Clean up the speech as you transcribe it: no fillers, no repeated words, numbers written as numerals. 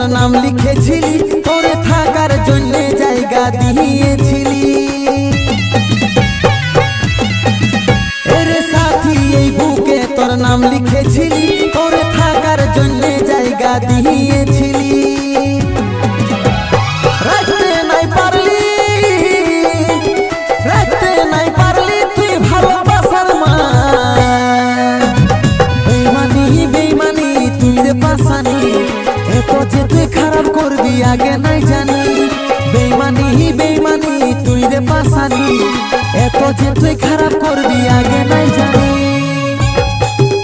তোর নাম লিখেছিলি, তোরে থাকার জন্য জায়গা দিয়েছিলি। এরে সাথী এই বুকে তোর নাম লিখেছিলি, তোরে থাকার জন্য জায়গা দিয়েছিলি। রাখতে নাই পারলি, রাখতে নাই পারলি তুই ভালোবাসার মান। বেইমানি বেইমানি তুই রে পাশানি, এত যে তুই খারাপ করবি আগে নাই জানি। বেইমানি বেইমানি তুই রে পাশানি, এত যে তুই খারাপ করবি আগে নাই জানি।